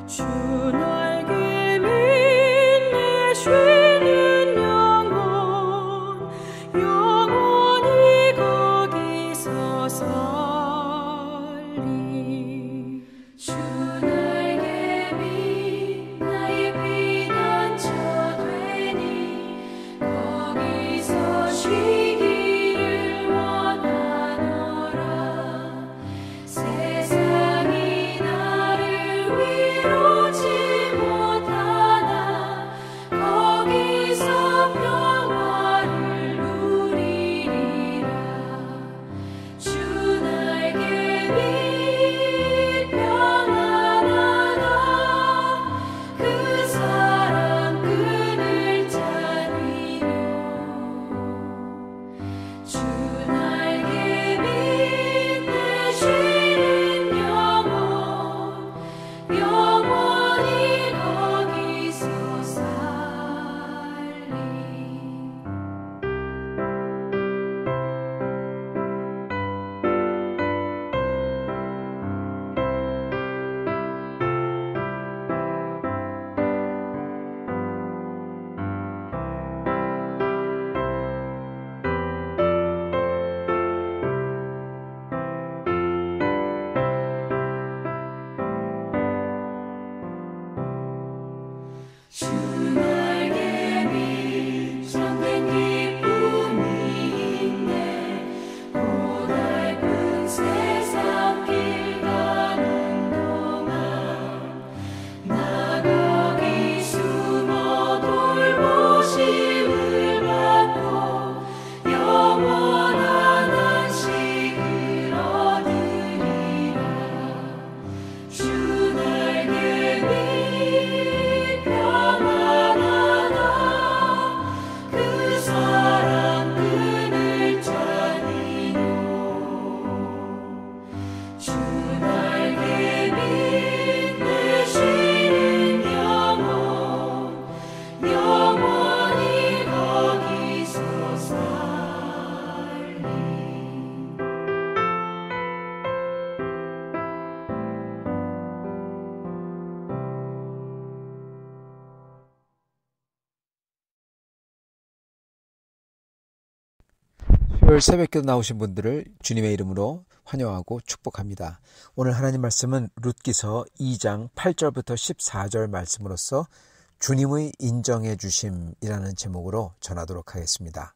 주 날개 밑에 쉬는 영혼 영원히 거기서 살리 주 날개 밑 나의 피난처 되니 거기서 쉬기를 원하노라 세상이 나를 위로치 못하나 거기서 평화를 누리리라 주 날개 밑 평안하다 그 사랑 끈을 짜리요 주 날개 밑에 쉬는 영혼 영원히 거기서 살리 주 날개 밑 참된 기쁨이 있네 고달픈 세상 길 가는 동안 나 거기 숨어 돌보심을 받고 영원한 안식을 얻으리라 주 날개 밑 평안하다 그 사랑 끈을 짜리요 주 날개 밑에 쉬는 영혼 영원히 거기서 살리 수요일 새벽기도 나오신 분들을 주님의 이름으로 환영하고 축복합니다. 오늘 하나님 말씀은 룻기서 2장 8절부터 14절 말씀으로서 주님의 인정해 주심이라는 제목으로 전하도록 하겠습니다.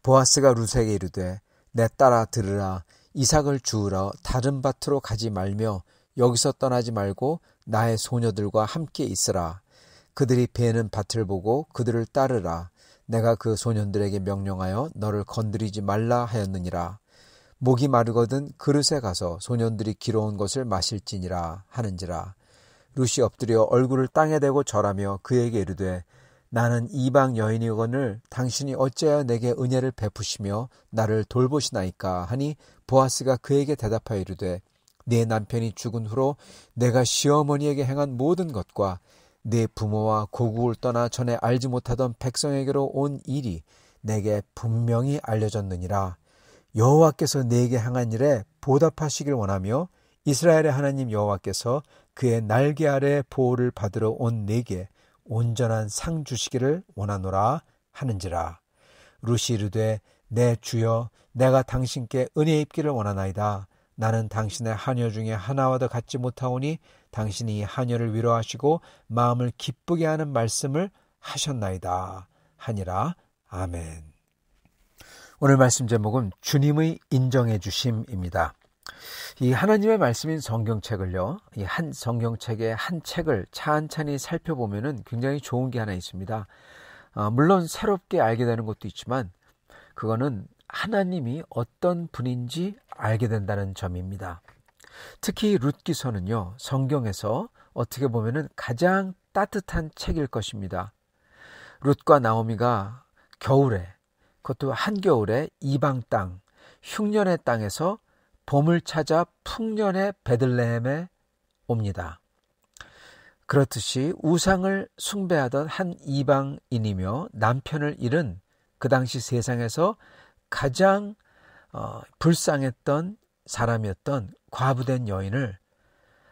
보아스가 룻에게 이르되 내 딸아 들으라 이삭을 주우러 다른 밭으로 가지 말며 여기서 떠나지 말고 나의 소녀들과 함께 있으라. 그들이 베는 밭을 보고 그들을 따르라. 내가 그 소년들에게 명령하여 너를 건드리지 말라 하였느니라. 목이 마르거든 그릇에 가서 소년들이 기러온 것을 마실지니라 하는지라. 룻이 엎드려 얼굴을 땅에 대고 절하며 그에게 이르되 나는 이방 여인이거늘 당신이 어찌하여 내게 은혜를 베푸시며 나를 돌보시나이까 하니 보아스가 그에게 대답하여 이르되 네 남편이 죽은 후로 내가 시어머니에게 행한 모든 것과 네 부모와 고국을 떠나 전에 알지 못하던 백성에게로 온 일이 내게 분명히 알려졌느니라. 여호와께서 내게 행한 일에 보답하시길 원하며 이스라엘의 하나님 여호와께서 그의 날개 아래 보호를 받으러 온 내게 온전한 상 주시기를 원하노라 하는지라. 룻이 이르되 내 주여 내가 당신께 은혜 입기를 원하나이다. 나는 당신의 하녀 중에 하나와도 같지 못하오니 당신이 이 하녀를 위로하시고 마음을 기쁘게 하는 말씀을 하셨나이다 하니라. 아멘. 오늘 말씀 제목은 주님의 인정해 주심입니다. 이 하나님의 말씀인 성경책을요, 이 한 성경책의 한 책을 찬찬히 살펴보면은 굉장히 좋은 게 하나 있습니다. 물론 새롭게 알게 되는 것도 있지만 그거는 하나님이 어떤 분인지 알게 된다는 점입니다. 특히 룻기서는요, 성경에서 어떻게 보면은 가장 따뜻한 책일 것입니다. 룻과 나오미가 겨울에, 그것도 한겨울에 이방 땅, 흉년의 땅에서 봄을 찾아 풍년의 베들레헴에 옵니다. 그렇듯이 우상을 숭배하던 한 이방인이며 남편을 잃은 그 당시 세상에서 가장 불쌍했던 사람이었던 과부된 여인을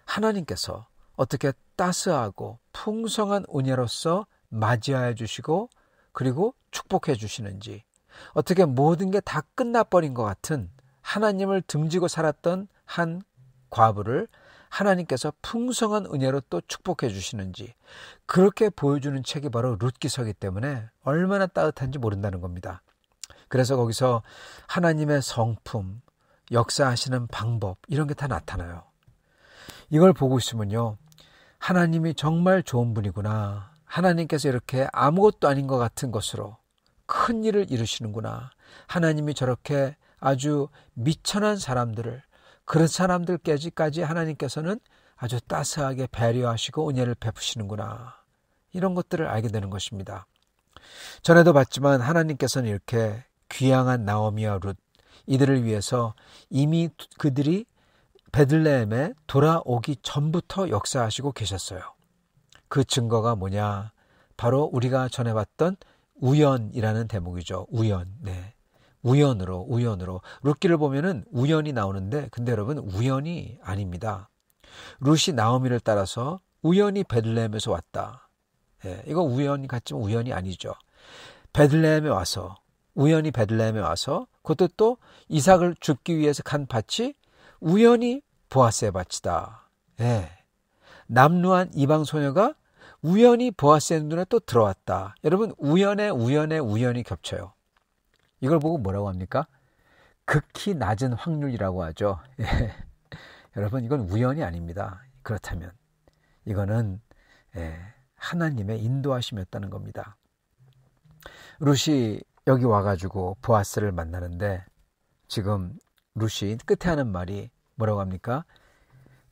하나님께서 어떻게 따스하고 풍성한 은혜로서 맞이하여 주시고 그리고 축복해 주시는지, 어떻게 모든 게 다 끝나버린 것 같은 하나님을 등지고 살았던 한 과부를 하나님께서 풍성한 은혜로 또 축복해 주시는지, 그렇게 보여주는 책이 바로 룻기서이기 때문에 얼마나 따뜻한지 모른다는 겁니다. 그래서 거기서 하나님의 성품, 역사하시는 방법, 이런 게 다 나타나요. 이걸 보고 있으면요, 하나님이 정말 좋은 분이구나, 하나님께서 이렇게 아무것도 아닌 것 같은 것으로 큰 일을 이루시는구나, 하나님이 저렇게 아주 미천한 사람들을, 그런 사람들까지 하나님께서는 아주 따스하게 배려하시고 은혜를 베푸시는구나, 이런 것들을 알게 되는 것입니다. 전에도 봤지만 하나님께서는 이렇게 귀양한 나오미와 룻, 이들을 위해서 이미 그들이 베들레헴에 돌아오기 전부터 역사하시고 계셨어요. 그 증거가 뭐냐? 바로 우리가 전에 봤던 우연이라는 대목이죠. 우연. 네. 우연으로. 룻기를 보면은 우연이 나오는데, 근데 여러분, 우연이 아닙니다. 룻이 나오미를 따라서 우연히 베들레헴에서 왔다. 예, 이거 우연 같지만 우연이 아니죠. 우연히 베들레헴에 와서, 그것도 또 이삭을 줍기 위해서 간 밭이 우연히 보아스의 밭이다. 예. 남루한 이방 소녀가 우연히 보아스의 눈에 또 들어왔다. 여러분, 우연이 겹쳐요. 이걸 보고 뭐라고 합니까? 극히 낮은 확률이라고 하죠. 예. 여러분, 이건 우연이 아닙니다. 그렇다면 이거는 하나님의 인도하심이었다는 겁니다. 룻이 여기 와가지고 보아스를 만나는데, 지금 룻이 끝에 하는 말이 뭐라고 합니까?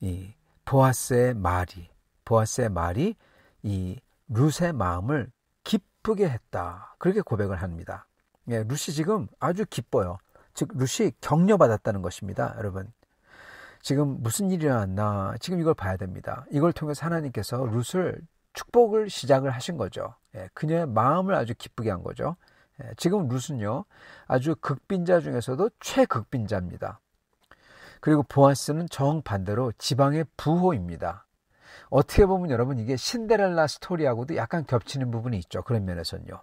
이 보아스의 말이 이 룻의 마음을 기쁘게 했다, 그렇게 고백을 합니다. 예, 룻이 지금 아주 기뻐요. 즉 룻이 격려받았다는 것입니다. 여러분, 지금 무슨 일이 일어났나, 지금 이걸 봐야 됩니다. 이걸 통해서 하나님께서 룻을 축복을 시작을 하신 거죠. 예, 그녀의 마음을 아주 기쁘게 한 거죠. 예, 지금 룻은요, 아주 극빈자 중에서도 최극빈자입니다. 그리고 보아스는 정반대로 지방의 부호입니다. 어떻게 보면 여러분, 이게 신데렐라 스토리하고도 약간 겹치는 부분이 있죠. 그런 면에서는요.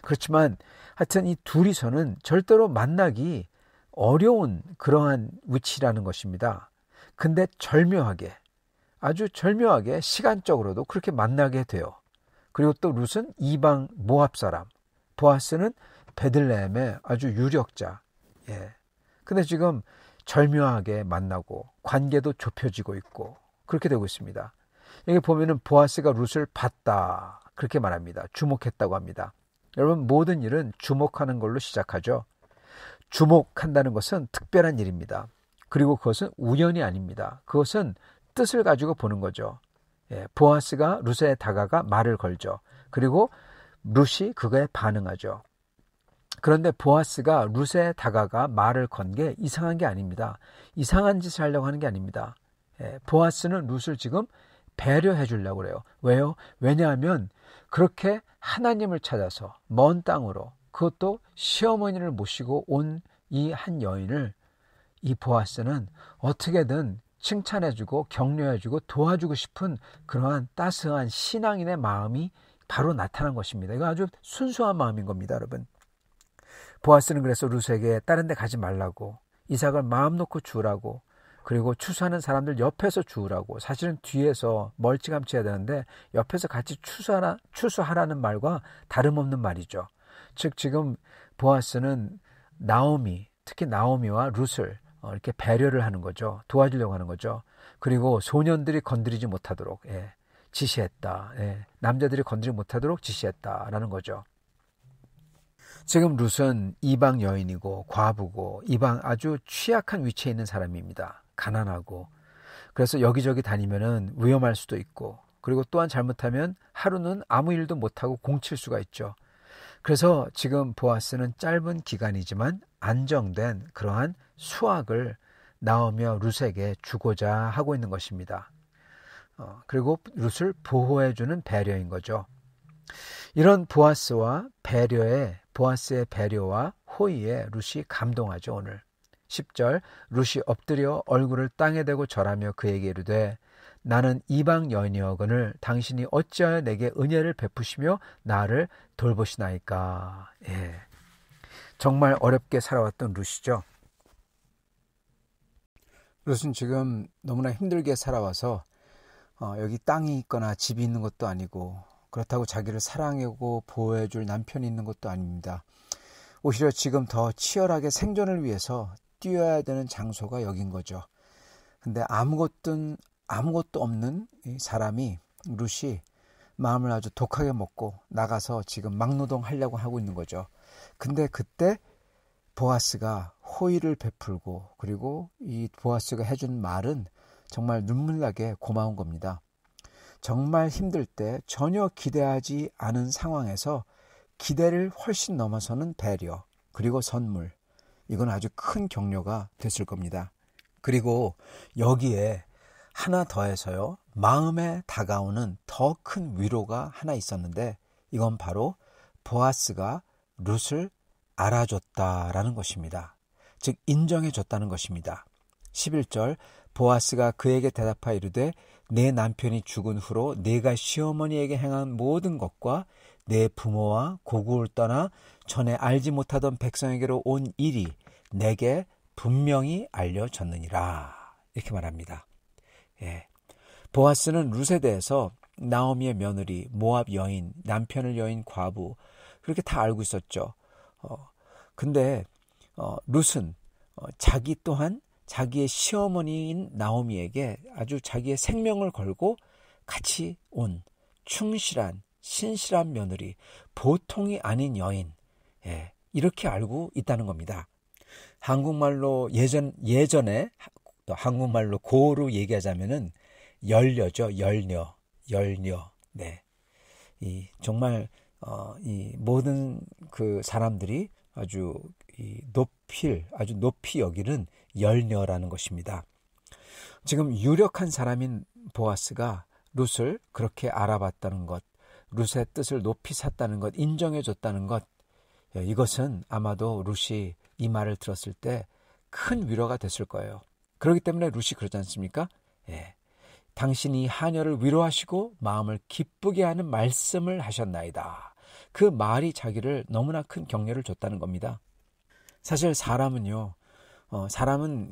그렇지만 하여튼 이 둘이서는 절대로 만나기 어려운 그러한 위치라는 것입니다. 근데 아주 절묘하게 시간적으로도 그렇게 만나게 돼요. 그리고 또 룻은 이방 모압 사람, 보아스는 베들레헴의 아주 유력자. 예. 근데 지금 절묘하게 만나고 관계도 좁혀지고 있고 그렇게 되고 있습니다. 여기 보면은 보아스가 룻을 봤다, 그렇게 말합니다. 주목했다고 합니다. 여러분, 모든 일은 주목하는 걸로 시작하죠. 주목한다는 것은 특별한 일입니다. 그리고 그것은 우연이 아닙니다. 그것은 뜻을 가지고 보는 거죠. 예, 보아스가 룻에 다가가 말을 걸죠. 그리고 룻이 그거에 반응하죠. 그런데 보아스가 룻에 다가가 말을 건 게 이상한 게 아닙니다. 이상한 짓을 하려고 하는 게 아닙니다. 예, 보아스는 룻을 지금 배려해 주려고 그래요. 왜요? 왜냐하면 그렇게 하나님을 찾아서 먼 땅으로, 그것도 시어머니를 모시고 온 이 한 여인을 이 보아스는 어떻게든 칭찬해주고 격려해주고 도와주고 싶은 그러한 따스한 신앙인의 마음이 바로 나타난 것입니다. 이거 아주 순수한 마음인 겁니다, 여러분. 보아스는 그래서 룻에게 다른 데 가지 말라고, 이삭을 마음 놓고 주우라고, 그리고 추수하는 사람들 옆에서 주우라고, 사실은 뒤에서 멀찌감치 해야 되는데 옆에서 같이 추수하라는 말과 다름없는 말이죠. 즉 지금 보아스는 특히 나오미와 룻을 이렇게 배려를 하는 거죠. 도와주려고 하는 거죠. 그리고 소년들이 건드리지 못하도록 지시했다. 남자들이 건드리지 못하도록 지시했다라는 거죠. 지금 룻은 이방 여인이고 과부고 이방 아주 취약한 위치에 있는 사람입니다. 가난하고, 그래서 여기저기 다니면은 위험할 수도 있고, 그리고 또한 잘못하면 하루는 아무 일도 못하고 공칠 수가 있죠. 그래서 지금 보아스는 짧은 기간이지만 안정된 그러한 수확을 나오며 룻에게 주고자 하고 있는 것입니다. 그리고 룻을 보호해주는 배려인 거죠. 이런 보아스의 배려와 호의에 룻이 감동하죠. 오늘 10절, 룻이 엎드려 얼굴을 땅에 대고 절하며 그에게 이르되 나는 이방 여인이어거늘 당신이 어찌하여 내게 은혜를 베푸시며 나를 돌보시나이까. 예. 정말 어렵게 살아왔던 룻이죠. 룻은 지금 너무나 힘들게 살아와서 여기 땅이 있거나 집이 있는 것도 아니고 그렇다고 자기를 사랑하고 보호해줄 남편이 있는 것도 아닙니다. 오히려 지금 더 치열하게 생존을 위해서 뛰어야 되는 장소가 여긴 거죠. 근데 아무것도 없는 이 사람이 룻이 마음을 아주 독하게 먹고 나가서 지금 막노동하려고 하고 있는 거죠. 근데 그때 보아스가 호의를 베풀고 그리고 이 보아스가 해준 말은 정말 눈물나게 고마운 겁니다. 정말 힘들 때 전혀 기대하지 않은 상황에서 기대를 훨씬 넘어서는 배려 그리고 선물, 이건 아주 큰 격려가 됐을 겁니다. 그리고 여기에 하나 더해서요, 마음에 다가오는 더 큰 위로가 하나 있었는데 이건 바로 보아스가 룻을 알아줬다라는 것입니다. 즉 인정해줬다는 것입니다. 11절, 보아스가 그에게 대답하여 이르되 내 남편이 죽은 후로 내가 시어머니에게 행한 모든 것과 내 부모와 고국을 떠나 전에 알지 못하던 백성에게로 온 일이 내게 분명히 알려졌느니라. 이렇게 말합니다. 예. 보아스는 룻에 대해서 나오미의 며느리, 모압 여인, 남편을 여인 과부 그렇게 다 알고 있었죠. 근데 룻은 자기 또한 자기의 시어머니인 나오미에게 아주 자기의 생명을 걸고 같이 온 충실한 신실한 며느리, 보통이 아닌 여인, 예, 이렇게 알고 있다는 겁니다. 한국말로 예전에 한국말로 고로 얘기하자면은 열녀죠. 열녀. 네. 정말 이 모든 그 사람들이 아주 높이 여기는 열녀라는 것입니다. 지금 유력한 사람인 보아스가 룻을 그렇게 알아봤다는 것, 룻의 뜻을 높이 샀다는 것, 인정해줬다는 것, 이것은 아마도 룻이 이 말을 들었을 때 큰 위로가 됐을 거예요. 그렇기 때문에 룻이 그러지 않습니까? 예. 당신이 하녀를 위로하시고 마음을 기쁘게 하는 말씀을 하셨나이다. 그 말이 자기를 너무나 큰 격려를 줬다는 겁니다. 사실 사람은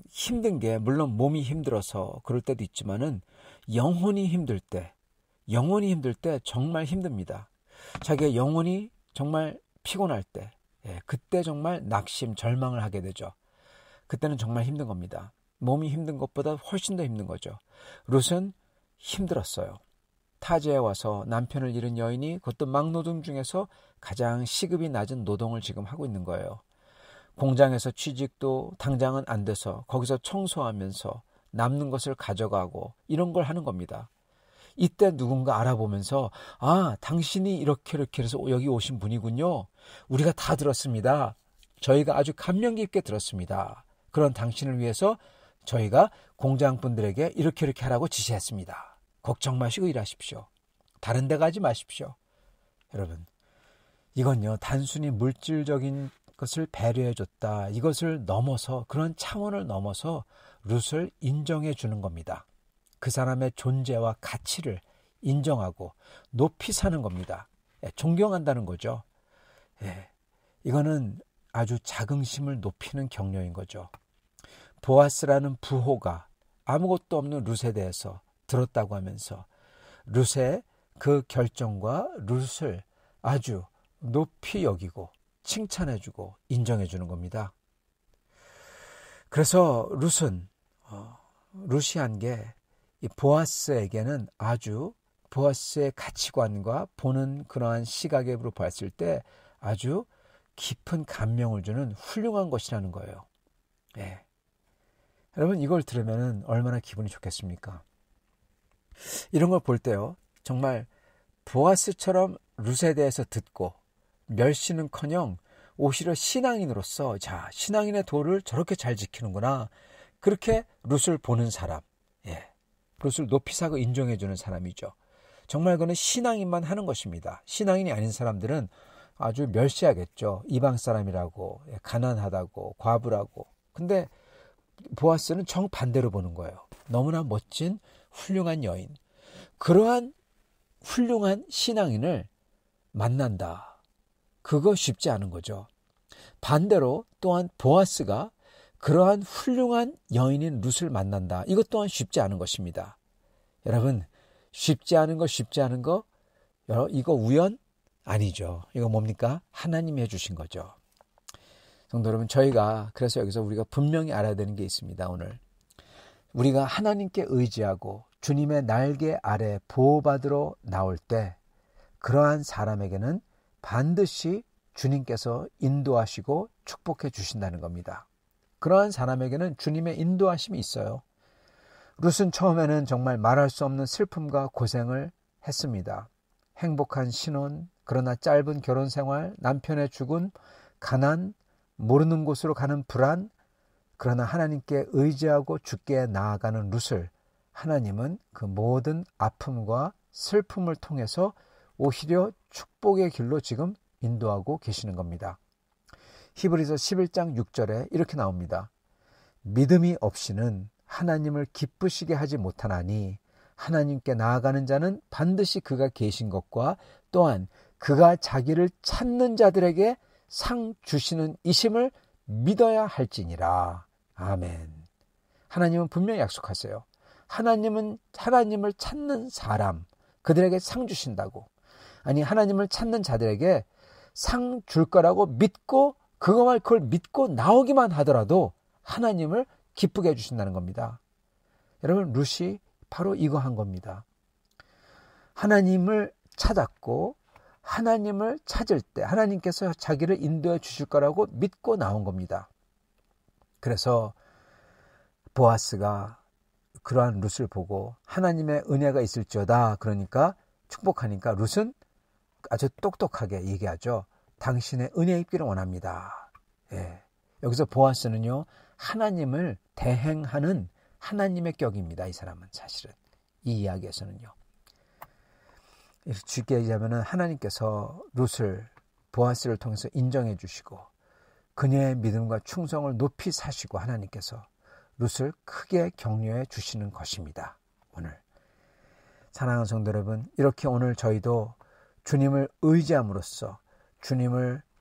힘든 게 물론 몸이 힘들어서 그럴 때도 있지만은 영혼이 힘들 때 정말 힘듭니다. 자기의 영혼이 정말 피곤할 때, 그때 정말 낙심, 절망을 하게 되죠. 그때는 정말 힘든 겁니다. 몸이 힘든 것보다 훨씬 더 힘든 거죠. 룻은 힘들었어요. 타지에 와서 남편을 잃은 여인이 그것도 막노동 중에서 가장 시급이 낮은 노동을 지금 하고 있는 거예요. 공장에서 취직도 당장은 안 돼서 거기서 청소하면서 남는 것을 가져가고 이런 걸 하는 겁니다. 이때 누군가 알아보면서 당신이 이렇게 해서 여기 오신 분이군요. 우리가 다 들었습니다. 저희가 아주 감명 깊게 들었습니다. 그런 당신을 위해서 저희가 공장분들에게 이렇게 하라고 지시했습니다. 걱정 마시고 일하십시오. 다른 데 가지 마십시오. 여러분, 이건요, 단순히 물질적인 것을 배려해줬다. 이것을 넘어서, 그런 차원을 넘어서 룻을 인정해 주는 겁니다. 그 사람의 존재와 가치를 인정하고 높이 사는 겁니다. 존경한다는 거죠. 이거는 아주 자긍심을 높이는 격려인 거죠. 보아스라는 부호가 아무것도 없는 룻에 대해서 들었다고 하면서 룻의 그 결정과 룻을 아주 높이 여기고 칭찬해주고 인정해주는 겁니다. 그래서 룻이 한 게 보아스에게는 아주 보아스의 가치관과 보는 그러한 시각으로 봤을 때 아주 깊은 감명을 주는 훌륭한 것이라는 거예요. 여러분, 이걸 들으면 얼마나 기분이 좋겠습니까? 이런 걸 볼 때요, 정말 보아스처럼 룻에 대해서 듣고 멸시는커녕 오히려 신앙인으로서 신앙인의 도를 저렇게 잘 지키는구나, 그렇게 룻을 보는 사람, 룻을 높이 사고 인정해주는 사람이죠. 정말 그는 신앙인만 하는 것입니다. 신앙인이 아닌 사람들은 아주 멸시하겠죠. 이방 사람이라고, 가난하다고, 과부라고. 근데 보아스는 정반대로 보는 거예요. 너무나 멋진 훌륭한 여인, 그러한 훌륭한 신앙인을 만난다. 그거 쉽지 않은 거죠. 반대로 또한 보아스가 그러한 훌륭한 여인인 룻을 만난다. 이것 또한 쉽지 않은 것입니다. 여러분, 쉽지 않은 거 이거 우연? 아니죠. 이거 뭡니까? 하나님이 해주신 거죠. 성도 여러분, 그래서 여기서 우리가 분명히 알아야 되는 게 있습니다. 오늘 우리가 하나님께 의지하고 주님의 날개 아래 보호받으러 나올 때 그러한 사람에게는 반드시 주님께서 인도하시고 축복해 주신다는 겁니다. 그러한 사람에게는 주님의 인도하심이 있어요. 룻은 처음에는 정말 말할 수 없는 슬픔과 고생을 했습니다. 행복한 신혼, 그러나 짧은 결혼 생활, 남편의 죽음, 가난, 모르는 곳으로 가는 불안, 그러나 하나님께 의지하고 주께 나아가는 룻을 하나님은 그 모든 아픔과 슬픔을 통해서 오히려 축복의 길로 지금 인도하고 계시는 겁니다. 히브리서 11장 6절에 이렇게 나옵니다. 믿음이 없이는 하나님을 기쁘시게 하지 못하나니 하나님께 나아가는 자는 반드시 그가 계신 것과 또한 그가 자기를 찾는 자들에게 상 주시는 이심을 믿어야 할지니라. 아멘. 하나님은 분명히 약속하세요. 하나님을 찾는 사람, 그들에게 상 주신다고. 아니, 하나님을 찾는 자들에게 상 줄 거라고 믿고 그걸 믿고 나오기만 하더라도 하나님을 기쁘게 해주신다는 겁니다. 여러분, 룻이 바로 이거 한 겁니다. 하나님을 찾았고 하나님을 찾을 때 하나님께서 자기를 인도해 주실 거라고 믿고 나온 겁니다. 그래서 보아스가 그러한 룻을 보고 하나님의 은혜가 있을지어다 그러니까 축복하니까 룻은 아주 똑똑하게 얘기하죠. 당신의 은혜 입기를 원합니다. 예. 여기서 보아스는요, 하나님을 대행하는 하나님의 격입니다. 이 사람은 사실은 이 이야기에서는요. 쉽게 얘기하면 하나님께서 룻을 보아스를 통해서 인정해 주시고 그녀의 믿음과 충성을 높이 사시고 하나님께서 룻을 크게 격려해 주시는 것입니다. 오늘 사랑하는 성도 여러분, 이렇게 오늘 저희도 주님을 의지함으로써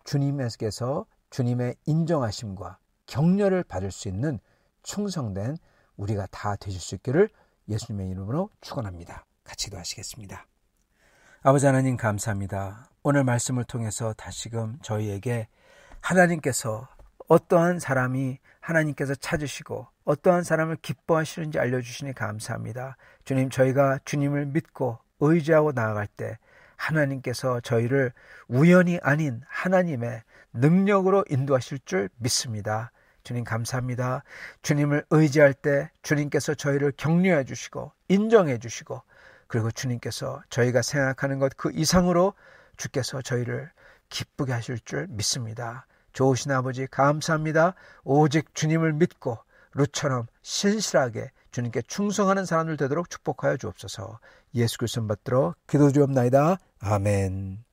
주님께서 주님의 인정하심과 격려를 받을 수 있는 충성된 우리가 다 되실 수 있기를 예수님의 이름으로 축원합니다. 같이 기도하시겠습니다. 아버지 하나님 감사합니다. 오늘 말씀을 통해서 다시금 저희에게 하나님께서 어떠한 사람이 하나님께서 찾으시고 어떠한 사람을 기뻐하시는지 알려주시니 감사합니다. 주님, 저희가 주님을 믿고 의지하고 나아갈 때 하나님께서 저희를 우연이 아닌 하나님의 능력으로 인도하실 줄 믿습니다. 주님 감사합니다. 주님을 의지할 때 주님께서 저희를 격려해 주시고 인정해 주시고 그리고 주님께서 저희가 생각하는 것 그 이상으로 주께서 저희를 기쁘게 하실 줄 믿습니다. 좋으신 아버지 감사합니다. 오직 주님을 믿고 룻처럼 신실하게 주님께 충성하는 사람들 되도록 축복하여 주옵소서. 예수 그리스도 받들어 기도드리옵나이다. 아멘.